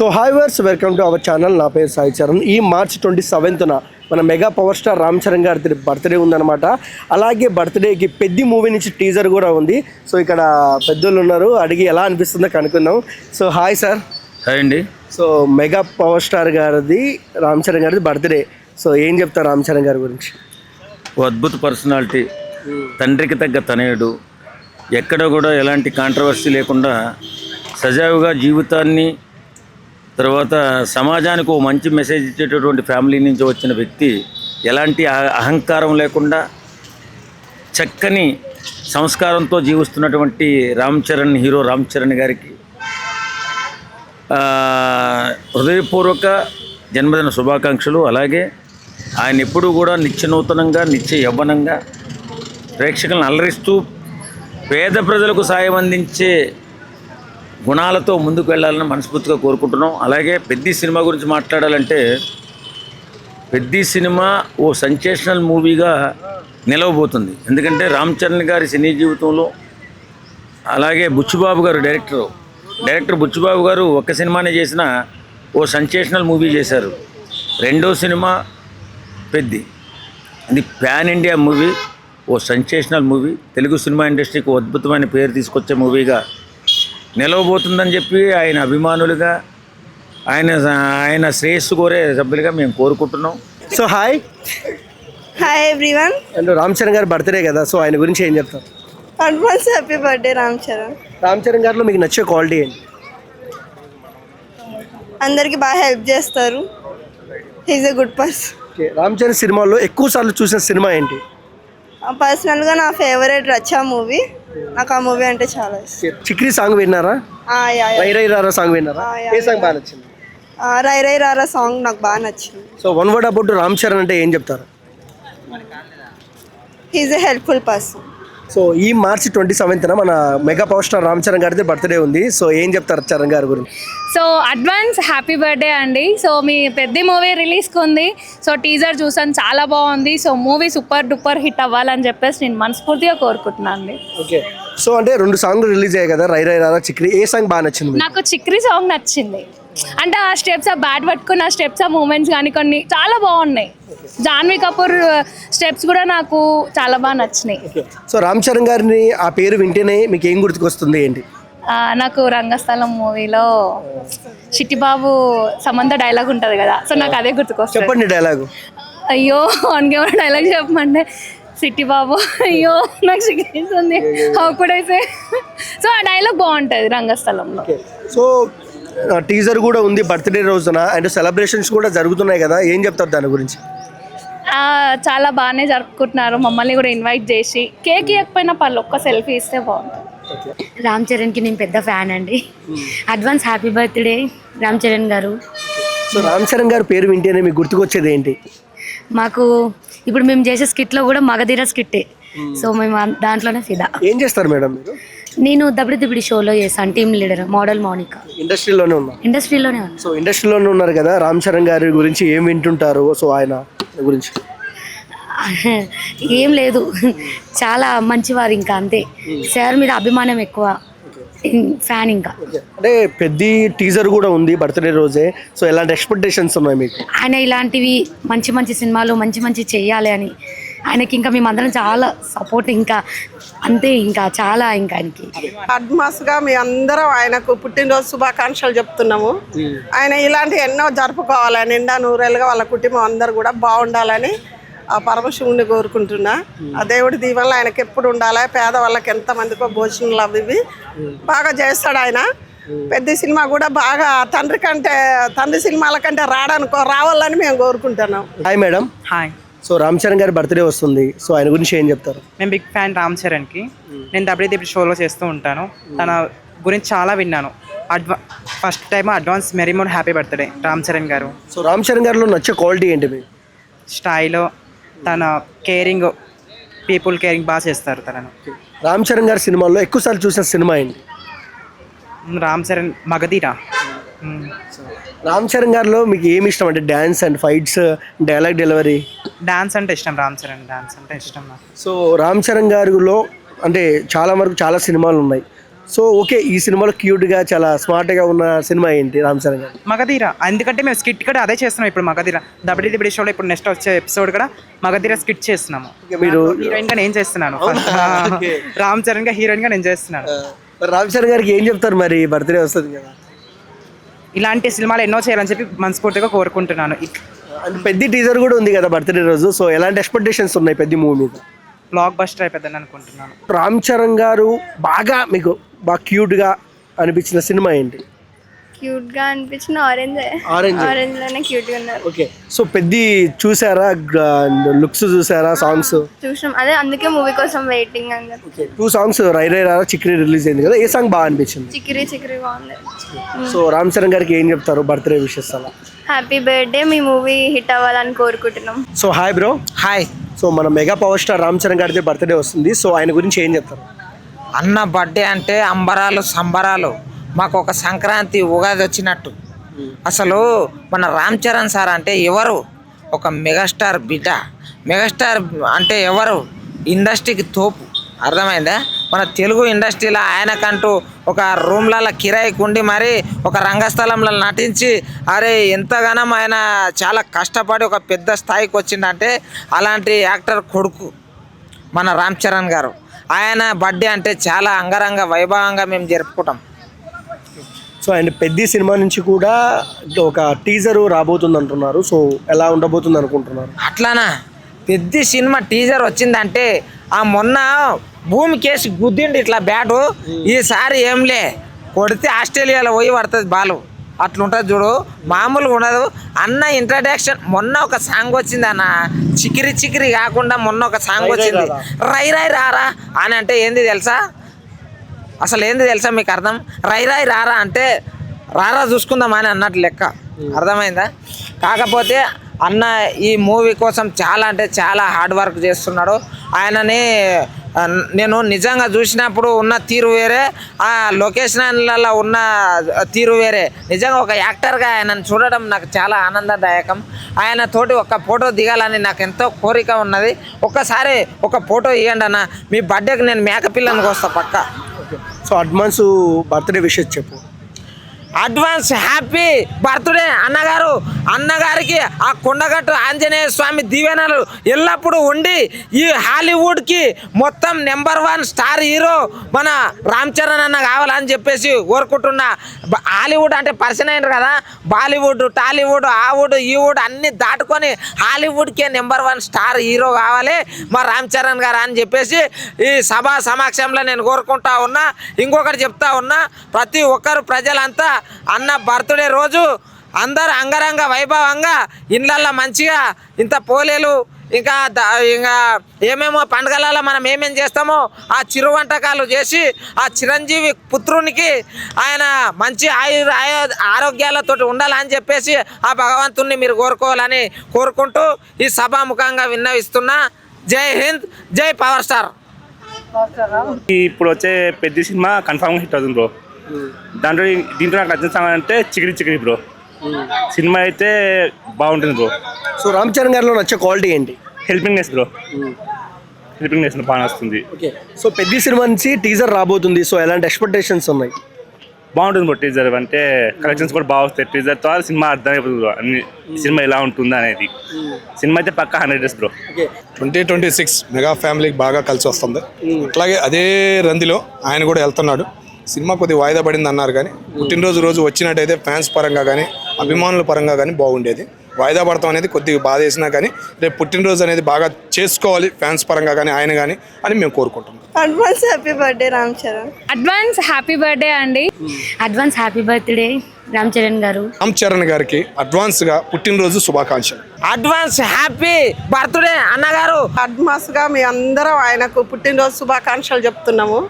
So hi viewers, welcome to our channel. నా పేరు సాయి చరణ్. ఈ మార్చ్ 27న మన mega power star Ram Charan గారి బర్త్డే ఉందన్నమాట. అలాగే బర్త్డేకి పెద్ద మూవీ నుంచి టీజర్ కూడా ఉంది. సో ఇక్కడ పెద్దోళ్ళు ఉన్నారు, అడిగి ఎలా అనిపిస్తుందో కనుక్కుందాం. So hi sir. హాయ్ అండి. సో మెగా పవర్ స్టార్ గారిది రామ్ చరణ్ గారిది బర్త్డే. సో ఏం చెప్తారు రామ్ చరణ్ గారి గురించి? ఓ అద్భుత పర్సనాలిటీ, తండ్రికి తగ్గ తనయుడు, ఎక్కడ కూడా ఎలాంటి కాంట్రవర్సీ లేకుండా సజావుగా జీవితాన్ని, తర్వాత సమాజానికి ఓ మంచి మెసేజ్ ఇచ్చేటటువంటి ఫ్యామిలీ నుంచి వచ్చిన వ్యక్తి, ఎలాంటి అహంకారం లేకుండా చక్కని సంస్కారంతో జీవిస్తున్నటువంటి హీరో రామ్ చరణ్ గారికి హృదయపూర్వక జన్మదిన శుభాకాంక్షలు. అలాగే ఆయన ఎప్పుడూ కూడా నిత్య నూతనంగా, నిత్య యవ్వనంగా ప్రేక్షకులను అలరిస్తూ పేద ప్రజలకు సాయం అందించే గుణాలతో ముందుకు వెళ్ళాలని మనస్ఫూర్తిగా కోరుకుంటున్నాం. అలాగే పెద్ద సినిమా గురించి మాట్లాడాలంటే, పెద్ద సినిమా ఓ సెన్సేషనల్ మూవీగా నిలవబోతుంది. ఎందుకంటే రామ్ చరణ్ గారి సినీ జీవితంలో, అలాగే బుచ్చిబాబు గారు డైరెక్టర్ బుచ్చిబాబు గారు ఒక్క సినిమానే చేసిన ఓ సెన్సేషనల్ మూవీ చేశారు. రెండో సినిమా పెద్ది, ఇది ప్యాన్ ఇండియా మూవీ, ఓ సెన్సేషనల్ మూవీ, తెలుగు సినిమా ఇండస్ట్రీకి ఓ అద్భుతమైన పేరు తీసుకొచ్చే మూవీగా నిలవబోతుందని చెప్పి ఆయన అభిమానులుగా, ఆయన శ్రేయస్సు కోరే సభ్యులుగా మేము కోరుకుంటున్నాం. So hi everyone. And Ram Charan గారి బర్త్డే కదా, సో ఆయన గురించి ఏం చెప్తారు? Advance happy birthday Ram Charan. Ram Charan గారిలో మీకు నచ్చే క్వాలిటీ ఏంటి? అందరికి బాగా హెల్ప్ చేస్తారు. He's a good person. Ram Charan సినిమాల్లో ఎక్కువ సార్లు చూసిన సినిమా ఏంటి? పర్సనల్గా నా ఫేవరెట్ రచ్చా మూవీ. నాకు ఆ మూవీ అంటే చాలా ఇష్టం. చిక్రీ సాంగ్ విన్నారా? రై రై రారా సాంగ్ విన్నారా? ఏ సాంగ్ బాగా నచ్చింది? రై రై రారా సాంగ్ నాకు బాగా నచ్చింది. So one word about Ram Charan అంటే ఏం చెప్తారు? హీఈస్ ఎ హెల్ప్ఫుల్ పర్సన్. సో ఈ మార్చి 27న మన mega power star Ram Charan గారిది బర్త్డే ఉంది. సో ఏం చెప్తారు చరణ్ గారి గురించి? సో అడ్వాన్స్ హ్యాపీ బర్త్డే అండి. సో మీ పెద్ద మూవీ రిలీజ్కి ఉంది. సో టీజర్ చూసాను, చాలా బాగుంది. So movie super duper hit అవ్వాలని చెప్పేసి నేను మనస్ఫూర్తిగా కోరుకుంటున్నాను అండి. ఓకే. సో అంటే 2 సాంగ్లు రిలీజ్ అయ్యాయి కదా, రై రై రారా, చిక్రీ, ఏ సాంగ్ బాగా నచ్చింది? నాకు చిక్రీ సాంగ్ నచ్చింది. అంటే ఆ స్టెప్స్, ఆ బ్యాట్ పట్టుకున్న ఆ స్టెప్స్, ఆ మూమెంట్స్ కానీ కొన్ని చాలా బాగున్నాయి. జాన్వీ కపూర్ స్టెప్స్ కూడా నాకు చాలా బాగా నచ్చినాయి. సో రామ్ చరణ్ గారిని ఆ పేరు వింటేనే మీకు ఏం గుర్తుకొస్తుంది ఏంటి? నాకు రంగస్థలం మూవీలో చిట్టిబాబు సమంత డైలాగ్ ఉంటుంది కదా, సో నాకు అదే గుర్తుకొస్తుంది. చెప్పండి డైలాగు. అయ్యో అన్కేమైనా డైలాగ్ చెప్పమంటే, సిట్టి బాబు అయ్యో నాకు సిగ్గుంది అప్పుడైతే. సో ఆ డైలాగ్ బాగుంటుంది రంగస్థలంలో. సో టీజర్ కూడా ఉంది బర్త్డే రోజున, అండ్ సెలబ్రేషన్స్ కూడా జరుగుతున్నాయి కదా, ఏం చెప్తారు దాని గురించి? చాలా బాగానే జరుపుకుంటున్నారు. మమ్మల్ని కూడా ఇన్వైట్ చేసి కేక్ ఇవ్వకపోయినా పర్లేదు, ఒక్క సెల్ఫీ ఇస్తే బాగుంటుంది. రామ్ చరణ్కి నేను పెద్ద ఫ్యాన్ అండి. Advance happy birthday Ram Charan గారు. సో రామ్ చరణ్ గారు పేరు వింటేనే మీకు గుర్తుకొచ్చేది ఏంటి? మాకు ఇప్పుడు మేము చేసే స్కిట్లో కూడా మగధీర స్కిట్టే. సో మేము దాంట్లోనే ఫిదా. ఏం చేస్తారు మేడం మీరు? నేను దబిడి షోలో చేశాను, టీమ్ లీడర్, మోడల్ మౌనిక. ఇండస్ట్రీలోనే ఉన్నారు? ఇండస్ట్రీలోనే ఉన్నాను. సో ఇండస్ట్రీలోనే ఉన్నారు కదా, రామ్ చరణ్ గారి గురించి ఏం వింటుంటారు? సో ఆయన గురించి ఏం లేదు, చాలా మంచివారు, ఇంకా అంతే. సార్ మీద అభిమానం ఎక్కువ, ఫ్యాన్. ఇంకా అంటే పెద్ద టీజర్ కూడా ఉంది బర్త్డే రోజే. సో ఎలాంటి ఎక్స్పెక్టేషన్స్ ఉన్నాయి మీకు? ఆయన ఇలాంటివి మంచి మంచి సినిమాలు మంచి చెయ్యాలి అని ఆయనకి ఇంకా మేమందరం చాలా సపోర్ట్, ఇంకా అంతే, ఇంకా చాలా, ఇంకా ఆయనకి అడ్వాన్స్గా మీ అందరం ఆయనకు పుట్టినరోజు శుభాకాంక్షలు చెప్తున్నాము. ఆయన ఇలాంటి ఎన్నో జరుపుకోవాలని, నిండా నూరేళ్ళుగా వాళ్ళ కుటుంబం అందరు కూడా బాగుండాలని ఆ పరమశివుని కోరుకుంటున్నా. ఆ దేవుడి దీవెనలు ఆయనకి ఎప్పుడు ఉండాలి. పేదవాళ్ళకి ఎంతమందికో భోజనాలు అవి ఇవి బాగా చేస్తాడు ఆయన. పెద్ద సినిమా కూడా బాగా తండ్రి సినిమాల కంటే రావాలని మేము కోరుకుంటున్నాం. Hi madam. Hi. So Ram Charan గారి బర్త్డే వస్తుంది. సో ఆయన గురించి ఏం చెప్తారు? నేను బిగ్ ఫ్యాన్ రామ్ చరణ్కి. నేను దబిడి షోలో చేస్తూ ఉంటాను. తన గురించి చాలా విన్నాను. First time advance many more happy birthday Ram Charan గారు. సో రామ్ చరణ్ గారిలో నచ్చే క్వాలిటీ ఏంటి మీకు? స్టైల్, తన కేరింగ్, పీపుల్ కేరింగ్ బాగా చేస్తారు తనను. రామ్ చరణ్ గారి సినిమాల్లో ఎక్కువసార్లు చూసిన సినిమా ఏంటి? రామ్ చరణ్ మగధీర. రామ్ చరణ్ గారిలో మీకు ఏమి ఇష్టం? అంటే dance and fights, dialogue delivery? Dance అంటే ఇష్టం, రామ్ చరణ్ డాన్స్ అంటే ఇష్టం నాకు. సో రామ్ చరణ్ గారిలో అంటే చాలా వరకు చాలా సినిమాలు ఉన్నాయి. సో ఓకే, ఈ సినిమాలో క్యూట్గా చాలా స్మార్ట్గా ఉన్న సినిమా ఏంటి రామ్ చరణ్ గారు? మగధీర. ఎందుకంటే మేము స్కిట్ కూడా అదే చేస్తున్నాం ఇప్పుడు. మగధీర దబడి షోలో ఇప్పుడు నెక్స్ట్ వచ్చే ఎపిసోడ్ కూడా మగధీర స్కిట్ చేస్తున్నాము. మీరు హీరోయిన్ గా నేను చేస్తున్నాను, రామ్ చరణ్ గా హీరోయిన్ గా నేను చేస్తున్నాను. మరి రామ్ చరణ్ గారికి ఏం చెప్తారు మరి? బర్త్డే వస్తుంది కదా, ఇలాంటి సినిమాలు ఎన్నో చేయాలని చెప్పి మనస్ఫూర్తిగా కోరుకుంటున్నాను. అంటే పెద్ద టీజర్ కూడా ఉంది కదా బర్త్డే రోజు. సో ఎలాంటి ఎక్స్పెక్టేషన్స్ ఉన్నాయి పెద్ద మూవీ మీద? బ్లాక్ బస్టర్ అయిపోద్దని అనుకుంటున్నాను. రామ్ చరణ్ గారు మీకు బాగా క్యూట్గా అనిపించిన సినిమా ఏంటి? క్యూట్గా అనిపించిన ఆరెంజ్. ఆరెంజ్. ఆరెంజ్లోనే క్యూట్గా ఉన్నారు. ఓకే, సో పెద్ద చూసారా? లుక్స్ చూసారా? సాంగ్స్ చూసినాం, అదే అందుకే మూవీ కోసం వెయిటింగ్ అందరు. ఓకే, 2 సాంగ్స్ రై రై రారా చిక్రీ రిలీజ్ అయింది కదా, ఏ సాంగ్ బాగా అనిపించింది? చిక్రీ చిక్రీ బాగుంది. సో రామ్ చరణ్ గారికి ఏం చెప్తారు బర్త్డే విషెస్ అలా? హ్యాపీ బర్త్డే, మీ మూవీ హిట్ అవ్వాలని కోరుకుంటున్నాం. So hi bro. Hi. So మన mega power star Ram Charan గారి బర్త్డే వస్తుంది. సో ఆయన గురించి ఏం చెప్తారు? అన్న బర్త్డే అంటే అంబరాలు సంబరాలు, మాకు ఒక సంక్రాంతి ఉగాది వచ్చినట్టు. అసలు మన రామ్ చరణ్ సార్ అంటే ఎవరు? ఒక మెగాస్టార్ బిడ్డ. మెగాస్టార్ అంటే ఎవరు? ఇండస్ట్రీకి తోపు, అర్థమైందా? మన తెలుగు ఇండస్ట్రీలో ఆయనకంటూ ఒక రూమ్లలో కిరాయికి ఉండి మరి ఒక రంగస్థలంలో నటించి అరే ఎంతగానో ఆయన చాలా కష్టపడి ఒక పెద్ద స్థాయికి వచ్చిందంటే అలాంటి యాక్టర్ కొడుకు మన రామ్ చరణ్ గారు. ఆయన బర్త్డే అంటే చాలా అంగరంగ వైభవంగా మేము జరుపుకుంటాం. సో ఆయన పెద్ద సినిమా నుంచి కూడా ఒక టీజర్ రాబోతుంది అంటున్నారు. సో ఎలా ఉండబోతుంది అనుకుంటున్నారు? అట్లానా? పెద్ద సినిమా టీజర్ వచ్చిందంటే ఆ మొన్న భూమి కేసి గుద్దిండి ఇట్లా బ్యాటు, ఈసారి ఏంలే కొడితే ఆస్ట్రేలియాలో పోయి పడుతుంది బాలు, అట్లుంటుంది చూడు, మామూలుగా ఉండదు. అన్న ఇంట్రడక్షన్ మొన్న ఒక సాంగ్ వచ్చింది అన్న, చికిరి చికిరి కాకుండా మొన్న ఒక సాంగ్ వచ్చింది, రై రై రారా అని. అంటే ఏంది తెలుసా? అసలు ఏంది తెలుసా మీకు అర్థం? రై రై రారా అంటే రారా చూసుకుందాం అని అన్నట్టు లెక్క, అర్థమైందా? కాకపోతే అన్న ఈ మూవీ కోసం చాలా అంటే చాలా హార్డ్ వర్క్ చేస్తున్నాడు. ఆయనని నేను నిజంగా చూసినప్పుడు ఉన్న తీరు వేరే, ఆ లొకేషన్లలో ఉన్న తీరు వేరే. నిజంగా ఒక యాక్టర్గా ఆయనను చూడడం నాకు చాలా ఆనందదాయకం. ఆయన తోటి ఒక ఫోటో దిగాలని నాకు ఎంతో కోరిక ఉన్నది. ఒక్కసారి ఒక ఫోటో ఇవ్వండి అన్న, మీ బర్త్డేకి నేను మేకపిల్లని వస్తా పక్క. సో అడ్వాన్స్ బర్త్డే విషెస్ చెప్పు. అడ్వాన్స్ హ్యాపీ బర్త్డే అన్నగారు. అన్నగారికి ఆ కొండగట్టు ఆంజనేయ స్వామి దీవెనలు ఎల్లప్పుడూ ఉండి ఈ హాలీవుడ్కి మొత్తం నెంబర్ 1 స్టార్ హీరో మన రామ్ చరణ్ అన్న కావాలని చెప్పేసి కోరుకుంటున్నా. హాలీవుడ్ అంటే పరిచయం అయినారు కదా, బాలీవుడ్, టాలీవుడ్, ఆ వుడ్, ఈ వుడ్ అన్నీ దాటుకొని హాలీవుడ్కే నెంబర్ 1 స్టార్ హీరో కావాలి మా రామ్ చరణ్ గారు అని చెప్పేసి ఈ సభా సమక్షంలో నేను కోరుకుంటా ఉన్నా. ఇంకొకటి చెప్తా ఉన్నా, ప్రతి ఒక్కరు ప్రజలంతా అన్న బర్త్డే రోజు అందరు అంగరంగ వైభవంగా ఇళ్ళల్లో మంచిగా ఇంత పోలేలు ఇంకా ఏమేమో పండుగలలో మనం ఏమేం చేస్తామో ఆ చిరు వంటకాలు చేసి ఆ చిరంజీవి పుత్రునికి ఆయన మంచి ఆరోగ్యాలతో ఉండాలని చెప్పేసి ఆ భగవంతుణ్ణి మీరు కోరుకోవాలని కోరుకుంటూ ఈ సభాముఖంగా విన్నవిస్తున్నా. జై హింద్, జై పవర్ స్టార్. ఇప్పుడు వచ్చే పెద్ద సినిమా కన్ఫామ్గా హిట్ అవుతుంది బ్రో. దీంట్లో నాకు నచ్చిన సాంగ్ అంటే చికిరి చికిరి బ్రో. సినిమా అయితే బాగుంటుంది బ్రో. సో రామ్ చరణ్ గారిలో నచ్చే క్వాలిటీ ఏంటి? Helpingness bro. హెల్పింగ్నెస్ బాగా వస్తుంది. ఓకే, సో పెద్ద సినిమా నుంచి టీజర్ రాబోతుంది. సో ఎలాంటి ఎక్స్పెక్టేషన్స్ ఉన్నాయి? బాగుంటుంది బ్రో. టీజర్ అంటే కలెక్షన్స్ కూడా బాగా వస్తాయి. టీజర్ ద్వారా సినిమా అర్థమైపోతుంది బ్రో, అన్ని సినిమా ఎలా ఉంటుందా అనేది. సినిమా అయితే పక్కా 100 బ్రో. 2026 మెగా ఫ్యామిలీకి బాగా కలిసి వస్తుంది. అట్లాగే అదే రందిలో ఆయన కూడా వెళ్తున్నాడు. సినిమా కొద్దిగా వాయిదా పడింది అన్నారు, కానీ పుట్టినరోజు రోజు వచ్చినట్టయితే ఫ్యాన్స్ పరంగా కానీ అభిమానుల పరంగా కానీ బాగుండేది. వాయిదా పడతాం అనేది కొద్దిగా బాధ వేసినా కానీ రేపు పుట్టినరోజు అనేది బాగా చేసుకోవాలి ఫ్యాన్స్ పరంగా కానీ ఆయన కానీ అని మేము కోరుకుంటున్నాం. Advance happy birthday Ram Charan. Advance happy birthday అండి. Advance happy birthday Ram Charan గారు. రామ్ చరణ్ గారికి అడ్వాన్స్గా పుట్టినరోజు శుభాకాంక్షలు. అడ్వాన్స్ హ్యాపీ బర్త్డే అన్నగారు. అడ్వాన్స్గా మీ అందరం ఆయనకు పుట్టినరోజు శుభాకాంక్షలు చెప్తున్నాము.